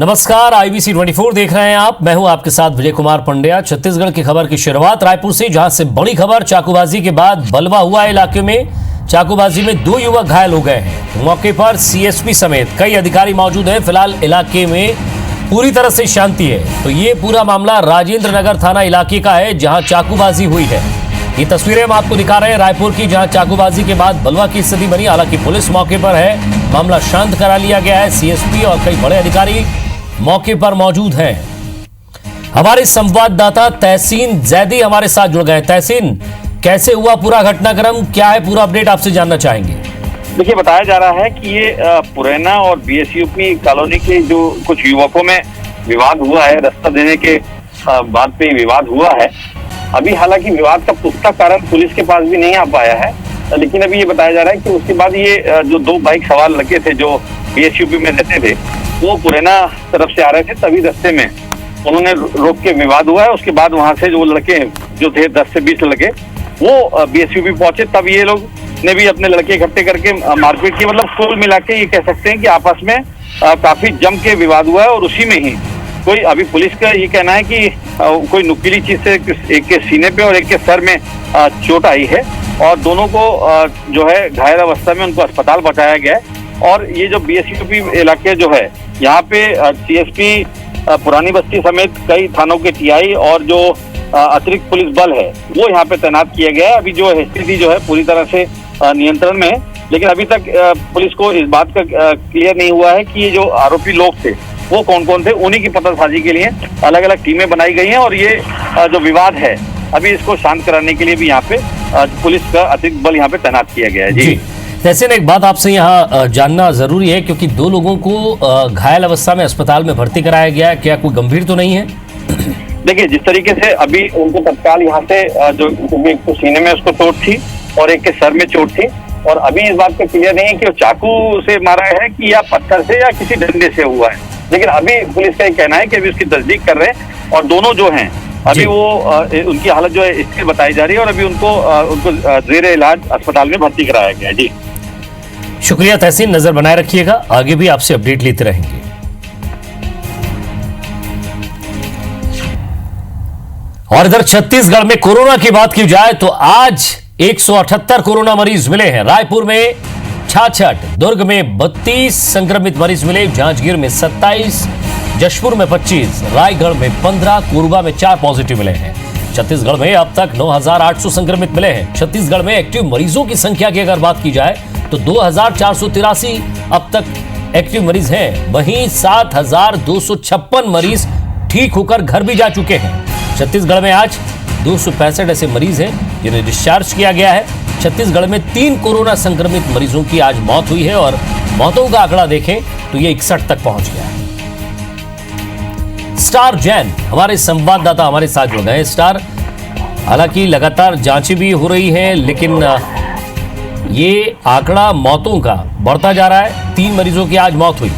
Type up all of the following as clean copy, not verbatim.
नमस्कार, IBC 24 देख रहे हैं आप। मैं हूं आपके साथ विजय कुमार पंड्या। छत्तीसगढ़ की खबर की शुरुआत रायपुर से, जहां से बड़ी खबर। चाकूबाजी के बाद बलवा हुआ इलाके में। चाकूबाजी में 2 युवक घायल हो गए हैं। मौके पर CSP समेत कई अधिकारी मौजूद हैं। फिलहाल इलाके में पूरी तरह से शांति है। तो ये पूरा मामला राजेंद्र नगर थाना इलाके का है, जहां चाकूबाजी हुई है। ये तस्वीरें हम आपको दिखा रहे हैं रायपुर की, जहां चाकूबाजी के बाद बलवा की स्थिति बनी। हालांकि पुलिस मौके पर है, मामला शांत करा लिया गया है। CSP और कई बड़े अधिकारी मौके पर मौजूद हैं। हमारे संवाददाता तहसीन जैदी हमारे साथ जुड़ गए। तहसीन, कैसे हुआ पूरा घटनाक्रम, क्या है पूरा अपडेट, आपसे जानना चाहेंगे। देखिए, बताया जा रहा है कि ये पुरैना और BSUP कॉलोनी के जो कुछ युवकों में विवाद हुआ है, रास्ता देने के बात पे विवाद हुआ है। अभी हालांकि विवाद का पुख्ता कारण पुलिस के पास भी नहीं आ पाया है, लेकिन अभी ये बताया जा रहा है कि उसके बाद ये जो 2 बाइक सवार लड़के थे जो BSUP में रहते थे, वो पुरैना तरफ से आ रहे थे। तभी रास्ते में उन्होंने रोक के विवाद हुआ है। उसके बाद वहां से जो लड़के जो थे 10 से 20 लड़के, वो BSUP पहुंचे। तब ये लोग ने भी अपने लड़के इकट्ठे करके मारपीट की। मतलब कुल मिला के ये कह सकते हैं कि आपस में काफी जम के विवाद हुआ है। और उसी में ही कोई अभी पुलिस का ये कहना है कि कोई नुकीली चीज से एक के सीने पे और एक के सर में चोट आई है। और दोनों को जो है घायल अवस्था में उनको अस्पताल पहुंचाया गया है। और ये जो BSUP इलाके जो है, यहाँ पे CSP पुरानी बस्ती समेत कई थानों के TI और जो अतिरिक्त पुलिस बल है, वो यहाँ पे तैनात किया गया है। अभी जो स्थिति जो है पूरी तरह से नियंत्रण में है। लेकिन अभी तक पुलिस को इस बात का क्लियर नहीं हुआ है कि ये जो आरोपी लोग थे वो कौन कौन थे। उन्हीं की पतासाजी के लिए अलग अलग टीमें बनाई गई हैं। और ये जो विवाद है, अभी इसको शांत कराने के लिए भी यहाँ पे पुलिस का अतिरिक्त बल यहाँ पे तैनात किया गया है। जी तहसीन, एक बात आपसे यहाँ जानना जरूरी है, क्योंकि 2 लोगों को घायल अवस्था में अस्पताल में भर्ती कराया गया है। क्या कोई गंभीर तो नहीं है? देखिए, जिस तरीके से अभी उनको तत्काल यहाँ से जो एक तो सीने में उसको चोट थी और एक के सर में चोट थी। और अभी इस बात का क्लियर नहीं है कि वो चाकू से मारा है कि या पत्थर से या किसी डंडे से हुआ है। लेकिन अभी पुलिस का ये कहना है कि अभी उसकी तस्दीक कर रहे हैं। और दोनों जो हैं अभी वो उनकी हालत जो है स्थिर बताई जा रही है। और अभी उनको जेर इलाज अस्पताल में भर्ती कराया गया है। जी शुक्रिया तहसीन, नजर बनाए रखिएगा, आगे भी आपसे अपडेट लेते रहेंगे। और इधर छत्तीसगढ़ में कोरोना की बात की जाए तो आज 178 कोरोना मरीज मिले हैं। रायपुर में 66, दुर्ग में 32 संक्रमित मरीज मिले, जांजगीर में 27, जशपुर में 25, रायगढ़ में 15, कोरबा में 4 पॉजिटिव मिले हैं। छत्तीसगढ़ में अब तक 9,800 संक्रमित मिले हैं। छत्तीसगढ़ में एक्टिव मरीजों की संख्या की अगर बात की जाए तो 2,483 अब तक एक्टिव मरीज हैं। वहीं 7,256 मरीज ठीक होकर घर भी जा चुके हैं। छत्तीसगढ़ में आज 265 ऐसे मरीज हैं जिन्हें डिस्चार्ज किया गया है। छत्तीसगढ़ में 3 कोरोना संक्रमित मरीजों की आज मौत हुई है और मौतों का आंकड़ा देखें तो ये 61 तक पहुंच गया है। स्टार जैन हमारे संवाददाता हमारे साथ जुड़ गए। स्टार, हालांकि लगातार जांचें भी हो रही हैं, लेकिन ये आंकड़ा मौतों का बढ़ता जा रहा है। 3 मरीजों की आज मौत हुई।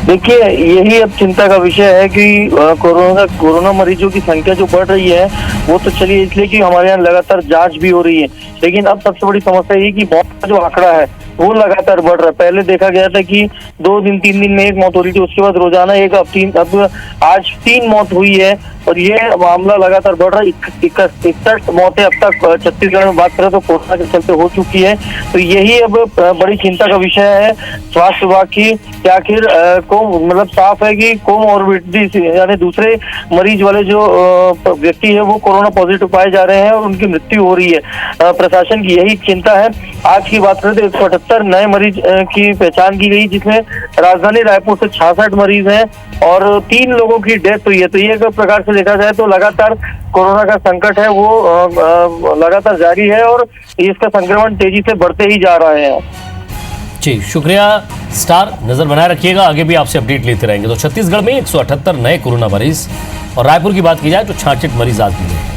देखिए, यही अब चिंता का विषय है कि कोरोना मरीजों की संख्या जो बढ़ रही है, वो तो चलिए इसलिए कि हमारे यहाँ लगातार जांच भी हो रही है। लेकिन अब सबसे बड़ी समस्या ये कि मौत का जो आंकड़ा है वो लगातार बढ़ रहा है। पहले देखा गया था कि 2 दिन 3 दिन में 1 मौत हो रही थी, उसके बाद रोजाना 1, अब आज 3 मौत हुई है। और ये मामला लगातार बढ़ रहा है। 61 मौतें अब तक छत्तीसगढ़ में बात करें तो कोरोना के चलते हो चुकी है। तो यही अब बड़ी चिंता का विषय है स्वास्थ्य विभाग की कि आखिर को मतलब साफ है कि कोमोर्बिडिटी यानी दूसरे मरीज वाले जो व्यक्ति है वो कोरोना पॉजिटिव पाए जा रहे हैं और उनकी मृत्यु हो रही है। प्रशासन की यही चिंता है। आज की बात करें तो 178 नए मरीज की पहचान की गई, जिसमें राजधानी रायपुर से 66 मरीज हैं और 3 लोगों की डेथ हुई है। तो ये एक प्रकार से देखा जाए तो लगातार कोरोना का संकट है वो लगातार जारी है और इसका संक्रमण तेजी से बढ़ते ही जा रहा है। जी शुक्रिया स्टार, नजर बनाए रखिएगा, आगे भी आपसे अपडेट लेते रहेंगे। तो छत्तीसगढ़ में 178 नए कोरोना मरीज और रायपुर की बात की जाए तो 66 मरीज आज मिले हैं।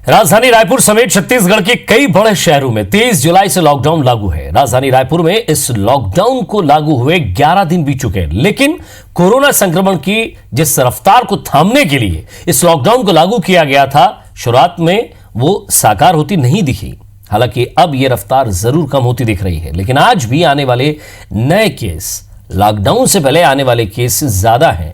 राजधानी रायपुर समेत छत्तीसगढ़ के कई बड़े शहरों में 23 जुलाई से लॉकडाउन लागू है। राजधानी रायपुर में इस लॉकडाउन को लागू हुए 11 दिन बीत चुके हैं, लेकिन कोरोना संक्रमण की जिस रफ्तार को थामने के लिए इस लॉकडाउन को लागू किया गया था, शुरुआत में वो साकार होती नहीं दिखी। हालांकि अब यह रफ्तार जरूर कम होती दिख रही है, लेकिन आज भी आने वाले नए केस लॉकडाउन से पहले आने वाले केस ज्यादा हैं।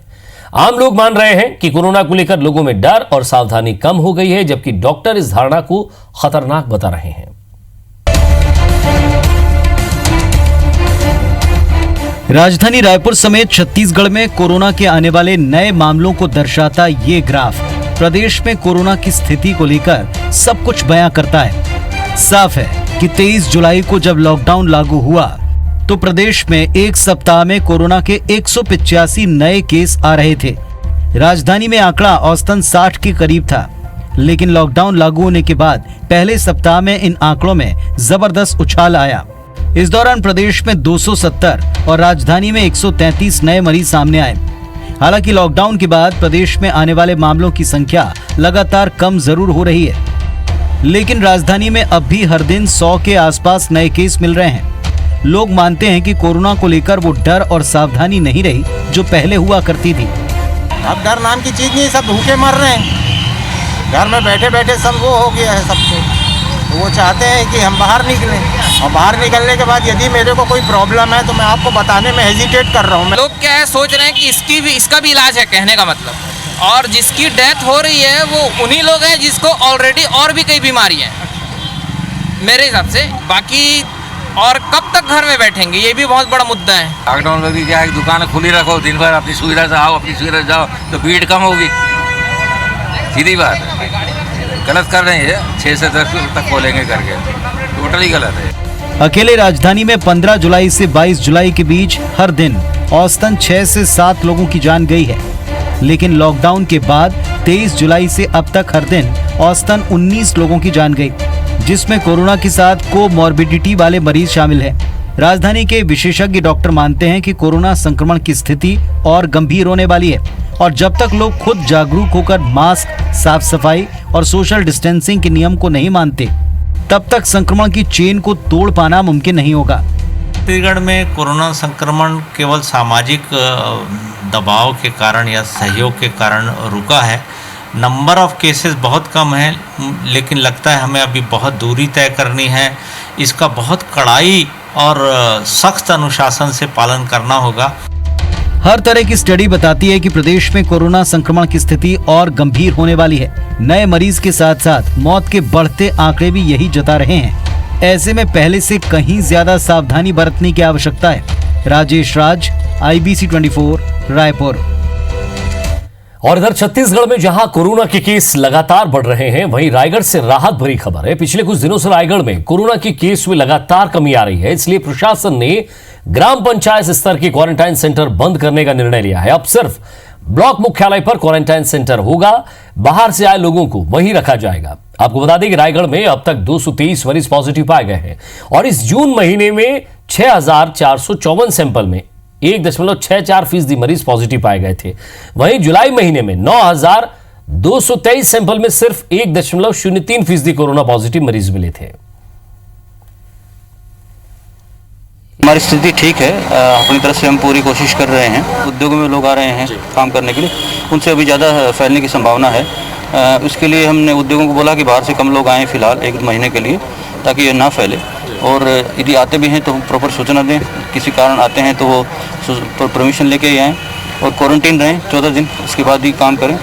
आम लोग मान रहे हैं कि कोरोना को लेकर लोगों में डर और सावधानी कम हो गई है, जबकि डॉक्टर इस धारणा को खतरनाक बता रहे हैं। राजधानी रायपुर समेत छत्तीसगढ़ में कोरोना के आने वाले नए मामलों को दर्शाता ये ग्राफ प्रदेश में कोरोना की स्थिति को लेकर सब कुछ बयां करता है। साफ है कि 23 जुलाई को जब लॉकडाउन लागू हुआ तो प्रदेश में एक सप्ताह में कोरोना के 185 नए केस आ रहे थे। राजधानी में आंकड़ा औसतन 60 के करीब था, लेकिन लॉकडाउन लागू होने के बाद पहले सप्ताह में इन आंकड़ों में जबरदस्त उछाल आया। इस दौरान प्रदेश में 270 और राजधानी में 133 नए मरीज सामने आए। हालांकि लॉकडाउन के बाद प्रदेश में आने वाले मामलों की संख्या लगातार कम जरूर हो रही है, लेकिन राजधानी में अब भी हर दिन 100 के आसपास नए केस मिल रहे हैं। लोग मानते हैं कि कोरोना को लेकर वो डर और सावधानी नहीं रही जो पहले हुआ करती थी। अब डर नाम की चीज नहीं, सब भूखे मर रहे हैं। घर में बैठे बैठे सब वो हो गया है सबको। तो वो चाहते हैं कि हम बाहर निकलें, और बाहर निकलने के बाद यदि मेरे को कोई प्रॉब्लम है तो मैं आपको बताने में हेजिटेट कर रहा हूँ। लोग क्या है सोच रहे हैं कि इसका भी इलाज है, कहने का मतलब, और जिसकी डेथ हो रही है वो उन्हीं लोग हैं जिसको ऑलरेडी और भी कई बीमारी हैं मेरे हिसाब से। बाकी और कब तक घर में बैठेंगे, ये भी बहुत बड़ा मुद्दा है। लॉकडाउन में भी क्या है, दुकान खुली रखो, दिन भर अपनी सुविधा से आओ, अपनी सुविधा से जाओ, तो भीड़ कम होगी। सीधी बात है, गलत कर रहे हैं। 6 से 10 तक खोलेंगे करके, टोटली गलत है। अकेले राजधानी में 15 जुलाई से 22 जुलाई के बीच हर दिन औसतन 6 से 7 लोगों की जान गई है, लेकिन लॉकडाउन के बाद 23 जुलाई से अब तक हर दिन औसतन 19 लोगों की जान गई, जिसमें कोरोना के साथ कोमॉर्बिडिटी वाले मरीज शामिल हैं। राजधानी के विशेषज्ञ डॉक्टर मानते हैं कि कोरोना संक्रमण की स्थिति और गंभीर होने वाली है, और जब तक लोग खुद जागरूक होकर मास्क, साफ सफाई और सोशल डिस्टेंसिंग के नियम को नहीं मानते, तब तक संक्रमण की चेन को तोड़ पाना मुमकिन नहीं होगा। छत्तीसगढ़ में कोरोना संक्रमण केवल सामाजिक दबाव के कारण या सहयोग के कारण रुका है। नंबर ऑफ केसेस बहुत कम है, लेकिन लगता है हमें अभी बहुत दूरी तय करनी है। इसका बहुत कड़ाई और सख्त अनुशासन से पालन करना होगा। हर तरह की स्टडी बताती है कि प्रदेश में कोरोना संक्रमण की स्थिति और गंभीर होने वाली है। नए मरीज के साथ साथ मौत के बढ़ते आंकड़े भी यही जता रहे हैं। ऐसे में पहले से कहीं ज्यादा सावधानी बरतने की आवश्यकता है। राजेश राज, IBC 24, रायपुर। और इधर छत्तीसगढ़ में जहां कोरोना के केस लगातार बढ़ रहे हैं, वहीं रायगढ़ से राहत भरी खबर है। पिछले कुछ दिनों से रायगढ़ में कोरोना के केस में लगातार कमी आ रही है, इसलिए प्रशासन ने ग्राम पंचायत स्तर के क्वारंटाइन सेंटर बंद करने का निर्णय लिया है। अब सिर्फ ब्लॉक मुख्यालय पर क्वारंटाइन सेंटर होगा, बाहर से आए लोगों को वहीं रखा जाएगा। आपको बता दें कि रायगढ़ में अब तक 223 मरीज पॉजिटिव पाए गए हैं, और इस जून महीने में 6454 सैंपल में 1.64% मरीज पॉजिटिव पाए गए थे। वहीं जुलाई महीने में 9223 सैंपल में सिर्फ 1.03% कोरोना पॉजिटिव मरीज मिले थे। हमारी स्थिति ठीक है। अपनी तरफ से हम पूरी कोशिश कर रहे हैं। उद्योगों में लोग आ रहे हैं काम करने के लिए, उनसे अभी ज़्यादा फैलने की संभावना है। उसके लिए हमने उद्योगों को बोला कि बाहर से कम लोग आएँ फिलहाल 1 महीने के लिए, ताकि ये ना फैले। और यदि आते भी हैं तो प्रॉपर सूचना दें, किसी कारण आते हैं तो वो परमिशन लेके ही आएँ और क्वारंटीन रहें 14 दिन, उसके बाद ही काम करें।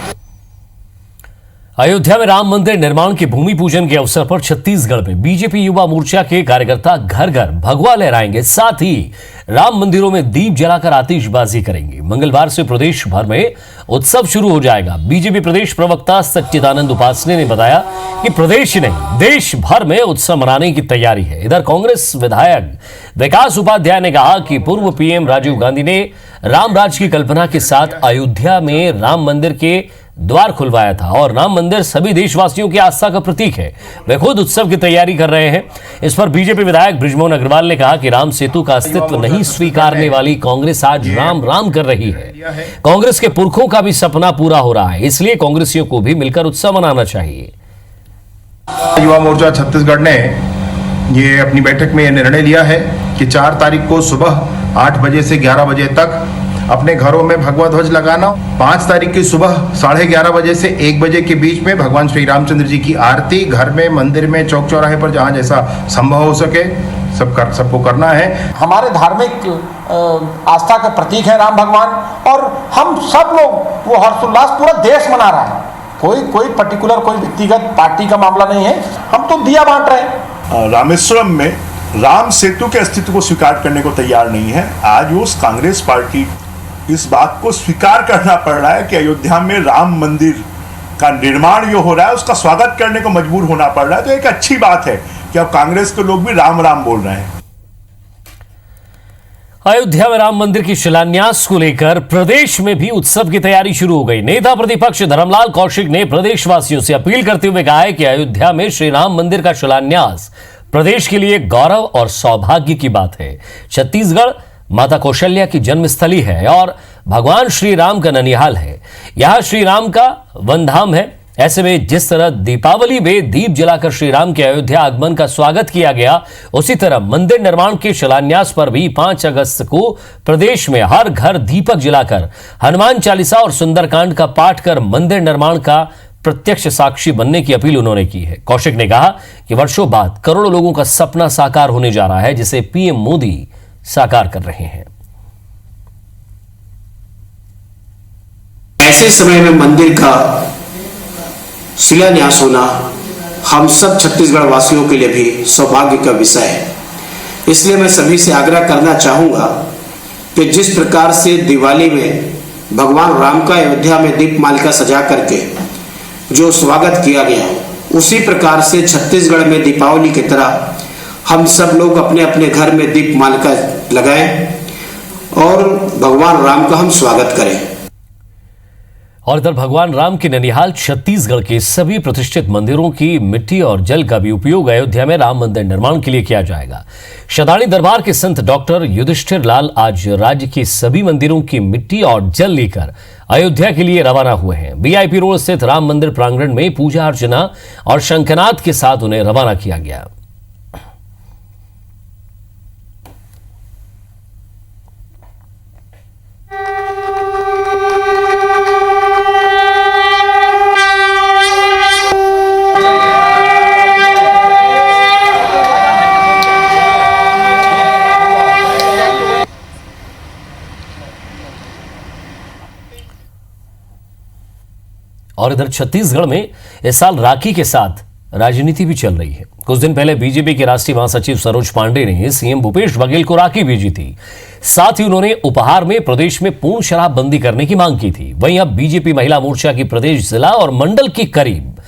अयोध्या में राम मंदिर निर्माण के भूमि पूजन के अवसर पर छत्तीसगढ़ में बीजेपी युवा मोर्चा के कार्यकर्ता घर घर भगवा लहराएंगे, साथ ही राम मंदिरों में दीप जलाकर आतिशबाजी करेंगे। मंगलवार से प्रदेश भर में उत्सव शुरू हो जाएगा। बीजेपी प्रदेश प्रवक्ता सच्चिदानंद उपासने ने बताया कि प्रदेश नहीं, देश भर में उत्सव मनाने की तैयारी है। इधर कांग्रेस विधायक विकास उपाध्याय ने कहा कि पूर्व PM राजीव गांधी ने राम राज की कल्पना के साथ अयोध्या में राम मंदिर के द्वार खुलवाया था, और राम मंदिर सभी देशवासियों की आस्था का प्रतीक है। वे खुद उत्सव की तैयारी कर रहे हैं। इस पर बीजेपी विधायक बृजमोहन अग्रवाल ने कहा कि राम सेतु का अस्तित्व नहीं स्वीकारने वाली कांग्रेस आज राम राम कर रही है। कांग्रेस के पुरखों का भी सपना पूरा हो रहा है, इसलिए कांग्रेसियों को भी मिलकर उत्सव मनाना चाहिए। युवा मोर्चा छत्तीसगढ़ ने ये अपनी बैठक में यह निर्णय लिया है कि 4 तारीख को सुबह 8 बजे से 11 बजे तक अपने घरों में भगवा ध्वज लगाना। 5 तारीख की सुबह 11:30 बजे से 1 बजे के बीच में भगवान श्री रामचंद्र जी की आरती घर में, मंदिर में, चौक चौराहे पर जहाँ जैसा संभव हो सके सबको करना है। हमारे धार्मिक आस्था के प्रतीक है राम भगवान, और हम सब लोग वो हर्षोल्लास पूरा देश मना रहा है। कोई पर्टिकुलर कोई व्यक्तिगत पार्टी का मामला नहीं है, हम तो दिया बांट रहे हैं। रामेश्वरम में राम सेतु के अस्तित्व को स्वीकार करने को तैयार नहीं है। आज उस कांग्रेस पार्टी इस बात को स्वीकार करना पड़ रहा है कि अयोध्या में राम मंदिर का निर्माण जो हो रहा है उसका स्वागत करने को मजबूर होना पड़ रहा है। तो एक अच्छी बात है कि अब कांग्रेस के लोग भी राम राम बोल रहे हैं। अयोध्या में राम मंदिर की शिलान्यास को लेकर प्रदेश में भी उत्सव की तैयारी शुरू हो गई। नेता प्रतिपक्ष धर्मलाल कौशिक ने प्रदेशवासियों से अपील करते हुए कहा है कि अयोध्या में श्री राम मंदिर का शिलान्यास प्रदेश के लिए गौरव और सौभाग्य की बात है। छत्तीसगढ़ माता कौशल्या की जन्मस्थली है और भगवान श्री राम का ननिहाल है। यहां श्री राम का वनधाम है। ऐसे में जिस तरह दीपावली में दीप जलाकर श्री राम के अयोध्या आगमन का स्वागत किया गया, उसी तरह मंदिर निर्माण के शिलान्यास पर भी 5 अगस्त को प्रदेश में हर घर दीपक जलाकर हनुमान चालीसा और सुंदरकांड का पाठ कर मंदिर निर्माण का प्रत्यक्ष साक्षी बनने की अपील उन्होंने की है। कौशिक ने कहा कि वर्षों बाद करोड़ों लोगों का सपना साकार होने जा रहा है, जिसे पीएम मोदी साकार कर रहे हैं। ऐसे समय में मंदिर का शिलान्यास होना हम सब छत्तीसगढ़ वासियों के लिए भी सौभाग्य का विषय है। इसलिए मैं सभी से आग्रह करना चाहूंगा कि जिस प्रकार से दिवाली में भगवान राम का अयोध्या में दीपमालिका सजा करके जो स्वागत किया गया, उसी प्रकार से छत्तीसगढ़ में दीपावली की तरह हम सब लोग अपने अपने घर में दीपमालिका लगाएं और भगवान राम का हम स्वागत करें। और इधर भगवान राम के ननिहाल छत्तीसगढ़ के सभी प्रतिष्ठित मंदिरों की मिट्टी और जल का भी उपयोग अयोध्या में राम मंदिर निर्माण के लिए किया जाएगा। शदाणी दरबार के संत डॉक्टर युधिष्ठिर लाल आज राज्य के सभी मंदिरों की मिट्टी और जल लेकर अयोध्या के लिए रवाना हुए हैं। वीआईपी रोड स्थित राम मंदिर प्रांगण में पूजा अर्चना और शंखनाद के साथ उन्हें रवाना किया गया। और इधर छत्तीसगढ़ में इस साल राखी के साथ राजनीति भी चल रही है। कुछ दिन पहले बीजेपी के राष्ट्रीय महासचिव सरोज पांडे ने सीएम भूपेश बघेल को राखी भेजी थी। साथ ही उन्होंने उपहार में प्रदेश में पूर्ण शराबबंदी करने की मांग की थी। वहीं अब बीजेपी महिला मोर्चा की प्रदेश जिला और मंडल की करीब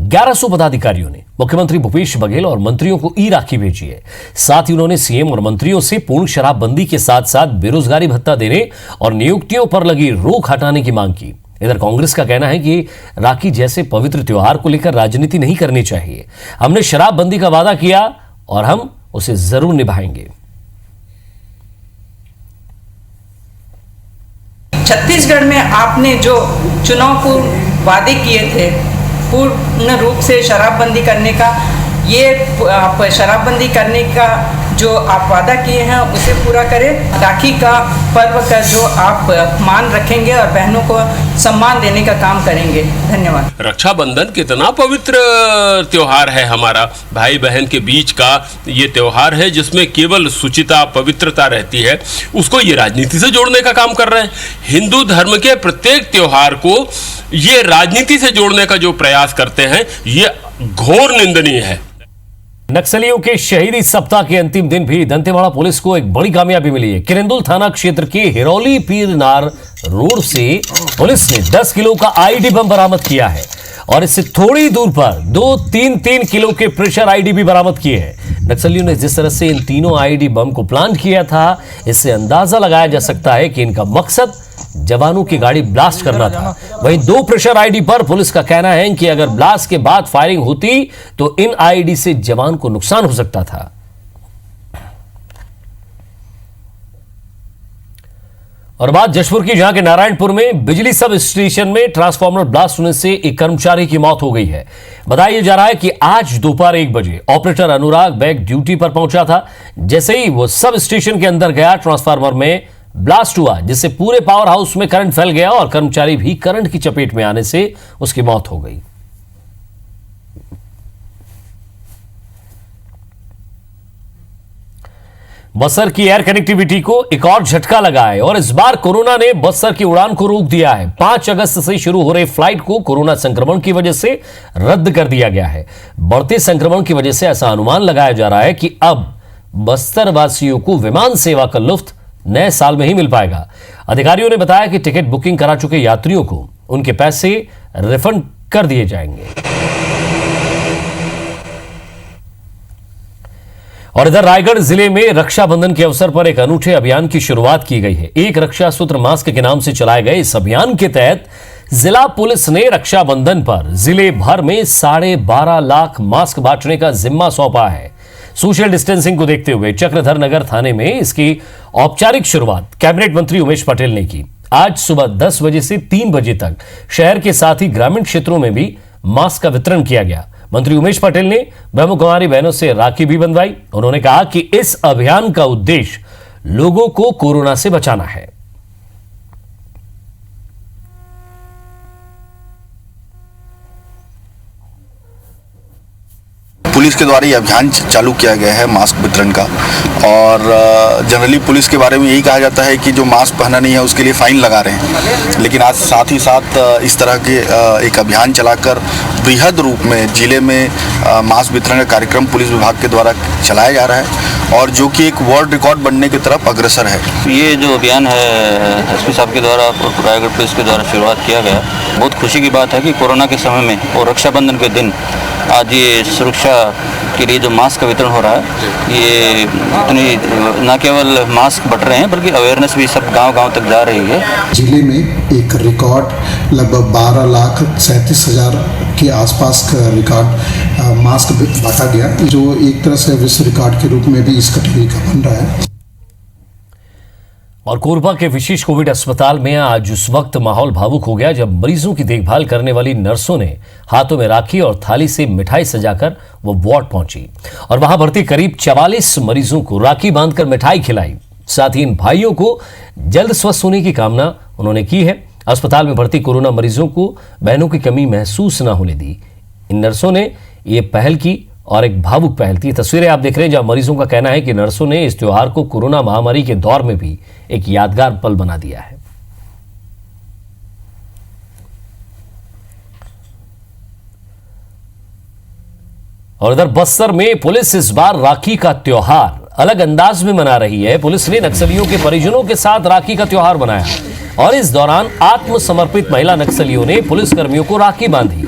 1100 पदाधिकारियों ने मुख्यमंत्री भूपेश बघेल और मंत्रियों को ई राखी भेजी है। साथ ही उन्होंने सीएम और मंत्रियों से पूर्ण शराबबंदी के साथ साथ बेरोजगारी भत्ता देने और नियुक्तियों पर लगी रोक हटाने की मांग की। इधर कांग्रेस का कहना है कि राखी जैसे पवित्र त्योहार को लेकर राजनीति नहीं करनी चाहिए। हमने शराबबंदी का वादा किया और हम उसे जरूर निभाएंगे। छत्तीसगढ़ में आपने जो चुनाव पूर्व वादे किए थे पूर्ण रूप से शराबबंदी करने का, ये आप शराबबंदी करने का जो आप वादा किए हैं उसे पूरा करें। राखी का पर्व का जो आप मान रखेंगे और बहनों को सम्मान देने का काम करेंगे। धन्यवाद। रक्षाबंधन कितना पवित्र त्योहार है हमारा, भाई बहन के बीच का ये त्योहार है जिसमें केवल शुचिता पवित्रता रहती है। उसको ये राजनीति से जोड़ने का काम कर रहे हैं। हिंदू धर्म के प्रत्येक त्योहार को ये राजनीति से जोड़ने का जो प्रयास करते हैं ये घोर निंदनीय है। नक्सलियों के शहीदी सप्ताह के अंतिम दिन भी दंतेवाड़ा पुलिस को एक बड़ी कामयाबी मिली है। किरंदुल थाना क्षेत्र के हिरौली पीरनार रोड से पुलिस ने 10 किलो का आईडी बम बरामद किया है और इससे थोड़ी दूर पर 2-3 किलो के प्रेशर आईडी भी बरामद किए हैं। नक्सलियों ने जिस तरह से इन तीनों आईडी बम को प्लान किया था, इससे अंदाजा लगाया जा सकता है कि इनका मकसद जवानों की गाड़ी ब्लास्ट करना था। वहीं 2 प्रेशर आईडी पर पुलिस का कहना है कि अगर ब्लास्ट के बाद फायरिंग होती तो इन आईडी से जवान को नुकसान हो सकता था। और बात जशपुर की, जहां के नारायणपुर में बिजली सब स्टेशन में ट्रांसफार्मर ब्लास्ट होने से एक कर्मचारी की मौत हो गई है। बताया जा रहा है कि आज दोपहर 1 बजे ऑपरेटर अनुराग बैग ड्यूटी पर पहुंचा था। जैसे ही वो सब स्टेशन के अंदर गया, ट्रांसफार्मर में ब्लास्ट हुआ, जिससे पूरे पावर हाउस में करंट फैल गया और कर्मचारी भी करंट की चपेट में आने से उसकी मौत हो गई। बस्तर की एयर कनेक्टिविटी को एक और झटका लगा है और इस बार कोरोना ने बस्तर की उड़ान को रोक दिया है। 5 अगस्त से शुरू हो रहे फ्लाइट को कोरोना संक्रमण की वजह से रद्द कर दिया गया है। बढ़ते संक्रमण की वजह से ऐसा अनुमान लगाया जा रहा है कि अब बस्तर वासियों को विमान सेवा का लुत्फ नए साल में ही मिल पाएगा। अधिकारियों ने बताया कि टिकट बुकिंग करा चुके यात्रियों को उनके पैसे रिफंड कर दिए जाएंगे। और इधर रायगढ़ जिले में रक्षाबंधन के अवसर पर एक अनूठे अभियान की शुरुआत की गई है। एक रक्षा सूत्र मास्क के नाम से चलाए गए इस अभियान के तहत जिला पुलिस ने रक्षाबंधन पर जिले भर में 12.5 लाख मास्क बांटने का जिम्मा सौंपा है। सोशल डिस्टेंसिंग को देखते हुए चक्रधर नगर थाने में इसकी औपचारिक शुरुआत कैबिनेट मंत्री उमेश पटेल ने की। आज सुबह 10 बजे से 3 बजे तक शहर के साथ ही ग्रामीण क्षेत्रों में भी मास्क का वितरण किया गया। मंत्री उमेश पटेल ने ब्रह्मकुमारी बहनों से राखी भी बंधवाई। उन्होंने कहा कि इस अभियान का उद्देश्य लोगों को कोरोना से बचाना है। पुलिस के द्वारा ये अभियान चालू किया गया है मास्क वितरण का। और जनरली पुलिस के बारे में यही कहा जाता है कि जो मास्क पहना नहीं है उसके लिए फाइन लगा रहे हैं, लेकिन आज साथ ही साथ इस तरह के एक अभियान चलाकर बृहद रूप में जिले में मास्क वितरण का कार्यक्रम पुलिस विभाग के द्वारा चलाया जा रहा है और जो कि एक वर्ल्ड रिकॉर्ड बनने की तरफ अग्रसर है। ये जो अभियान है एसपी साहब के द्वारा रायगढ़ पुलिस के द्वारा शुरुआत किया गया, बहुत खुशी की बात है कि कोरोना के समय में और रक्षाबंधन के दिन आज ये सुरक्षा के लिए जो मास्क का वितरण हो रहा है, ये इतनी न केवल मास्क बट रहे हैं बल्कि अवेयरनेस भी सब गांव-गांव तक जा रही है। जिले में एक रिकॉर्ड लगभग 12,37,000 के आसपास का रिकॉर्ड मास्क बांटा गया, जो एक तरह से विश्व रिकॉर्ड के रूप में भी इस कैटेगरी का बन रहा है। और कोरबा के विशेष कोविड अस्पताल में आज उस वक्त माहौल भावुक हो गया जब मरीजों की देखभाल करने वाली नर्सों ने हाथों में राखी और थाली से मिठाई सजाकर वो वार्ड पहुंची और वहां भर्ती करीब 44 मरीजों को राखी बांधकर मिठाई खिलाई। साथ ही इन भाइयों को जल्द स्वस्थ होने की कामना उन्होंने की है। अस्पताल में भर्ती कोरोना मरीजों को बहनों की कमी महसूस न होने दी इन नर्सों ने ये पहल की और एक भावुक पहल थी। तस्वीरें आप देख रहे हैं जहां मरीजों का कहना है कि नर्सों ने इस त्योहार को कोरोना महामारी के दौर में भी एक यादगार पल बना दिया है। और इधर बस्तर में पुलिस इस बार राखी का त्योहार अलग अंदाज में मना रही है। पुलिस ने नक्सलियों के परिजनों के साथ राखी का त्योहार मनाया और इस दौरान आत्मसमर्पित महिला नक्सलियों ने पुलिसकर्मियों को राखी बांधी।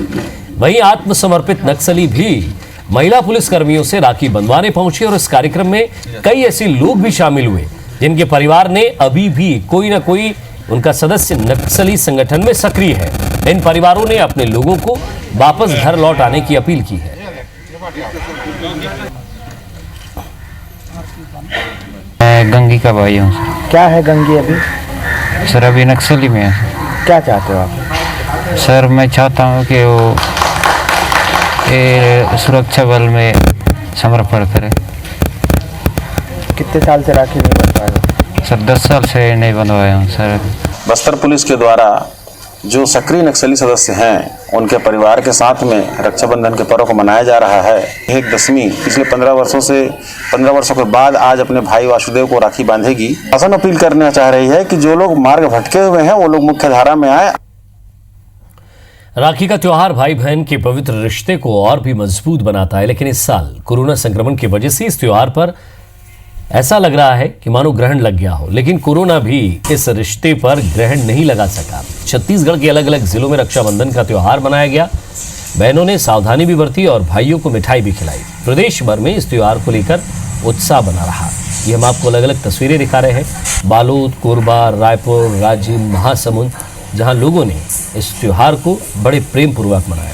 वहीं आत्मसमर्पित नक्सली भी महिला पुलिसकर्मियों से राखी बंधवाने पहुंचे और इस कार्यक्रम में कई ऐसे लोग भी शामिल हुए जिनके परिवार ने अभी भी कोई ना कोई उनका सदस्य नक्सली संगठन में सक्रिय है। इन परिवारों ने अपने लोगों को वापस घर लौट आने की अपील की है। मैं गंगी का भाई हूँ। क्या है गंगी अभी? सर अभी नक्सली में है। क्या चाहते हो आप? सर मैं चाहता हूँ कि वो सुरक्षा बल में समर्पण करे। कितने साल से राखी नहीं बंधवा रहे? सर 10 साल से नहीं बंधवाया हूँ सर। बस्तर पुलिस के द्वारा जो सक्रिय नक्सली सदस्य हैं उनके परिवार के साथ में रक्षाबंधन के पर्व को मनाया जा रहा है। एक दशमी पिछले 15 वर्षों के बाद आज अपने भाई वासुदेव को राखी बांधेगी। शासन अपील करना चाह रही है कि जो लोग मार्ग भटके हुए हैं वो लोग मुख्य धारा में आए। राखी का त्योहार भाई बहन के पवित्र रिश्ते को और भी मजबूत बनाता है, लेकिन इस साल कोरोना संक्रमण की वजह से इस त्योहार पर ऐसा लग रहा है कि मानो ग्रहण लग गया हो, लेकिन कोरोना भी इस रिश्ते पर ग्रहण नहीं लगा सका। छत्तीसगढ़ के अलग अलग जिलों में रक्षाबंधन का त्योहार मनाया गया। बहनों ने सावधानी भी बरती और भाइयों को मिठाई भी खिलाई। प्रदेश भर में इस त्योहार को लेकर उत्साह बना रहा। ये हम आपको अलग अलग तस्वीरें दिखा रहे हैं। बालोद, कोरबा, रायपुर, राजिम, महासमुंद, जहां लोगों ने इस त्योहार को बड़े प्रेम पूर्वक मनाया।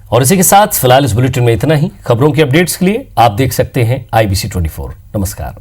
और इसी के साथ फिलहाल इस बुलेटिन में इतना ही। खबरों के अपडेट्स के लिए आप देख सकते हैं IBC 24। नमस्कार।